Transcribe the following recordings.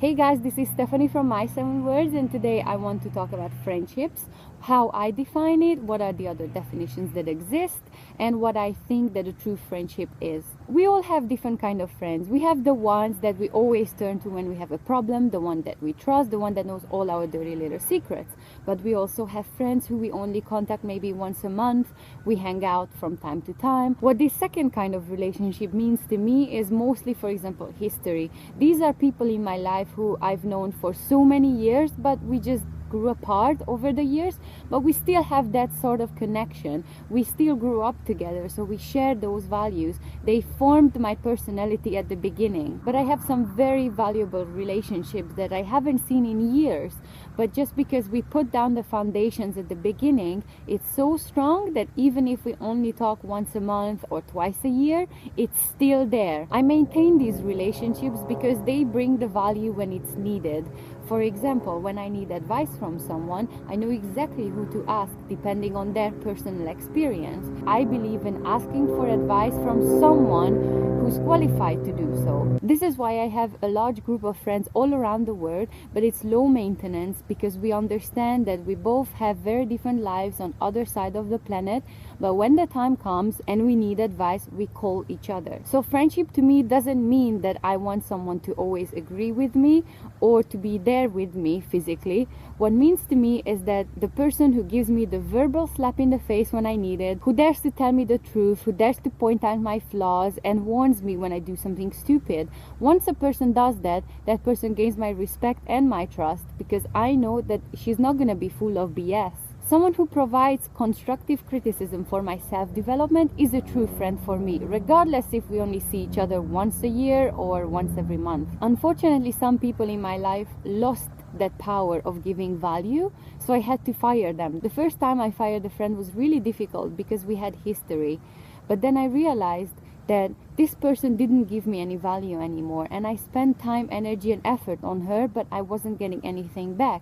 Hey guys, this is Stephanie from My 7 Words, and today I want to talk about friendships, how I define it, what are the other definitions that exist, and what I think that a true friendship is. We all have different kind of friends. We have the ones that we always turn to when we have a problem, the one that we trust, the one that knows all our dirty little secrets. But we also have friends who we only contact maybe once a month. We hang out from time to time. What this second kind of relationship means to me is mostly, for example, history. These are people in my life who I've known for so many years, but we just grew apart over the years, but we still have that sort of connection. We still grew up together, so we share those values. They formed my personality at the beginning. But I have some very valuable relationships that I haven't seen in years, but just because we put down the foundations at the beginning, it's so strong that even if we only talk once a month or twice a year, it's still there. I maintain these relationships because they bring the value when it's needed. For example, when I need advice from someone, I know exactly who to ask depending on their personal experience. I believe in asking for advice from someone who's qualified to do so. This is why I have a large group of friends all around the world, but it's low maintenance because we understand that we both have very different lives on other side of the planet, but when the time comes and we need advice, we call each other. So friendship to me doesn't mean that I want someone to always agree with me or to be there with me physically. What means to me is that the person who gives me the verbal slap in the face when I need it, who dares to tell me the truth, who dares to point out my flaws and warns me when I do something stupid. Once a person does that, that person gains my respect and my trust because I know that she's not gonna be full of BS. Someone who provides constructive criticism for my self-development is a true friend for me, regardless if we only see each other once a year or once every month. Unfortunately, some people in my life lost that power of giving value, so I had to fire them. The first time I fired a friend was really difficult because we had history, but then I realized that this person didn't give me any value anymore, and I spent time, energy and effort on her, but I wasn't getting anything back.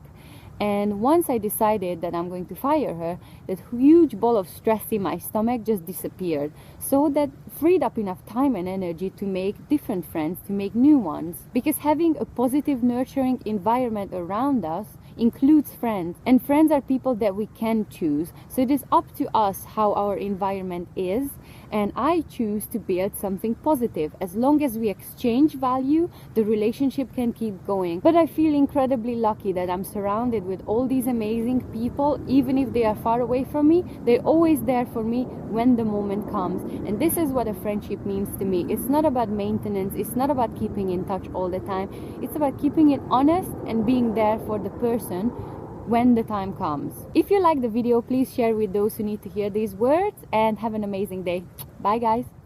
And once I decided that I'm going to fire her, that huge ball of stress in my stomach just disappeared. So that freed up enough time and energy to make different friends, to make new ones. Because having a positive, nurturing environment around us includes friends. And friends are people that we can choose. So it is up to us how our environment is. And I choose to build something positive. As long as we exchange value, the relationship can keep going. But I feel incredibly lucky that I'm surrounded with all these amazing people. Even if they are far away from me, they're always there for me when the moment comes. And this is what a friendship means to me. It's not about maintenance. It's not about keeping in touch all the time. It's about keeping it honest and being there for the person when the time comes. If you like the video, please share with those who need to hear these words, and have an amazing day. Bye guys.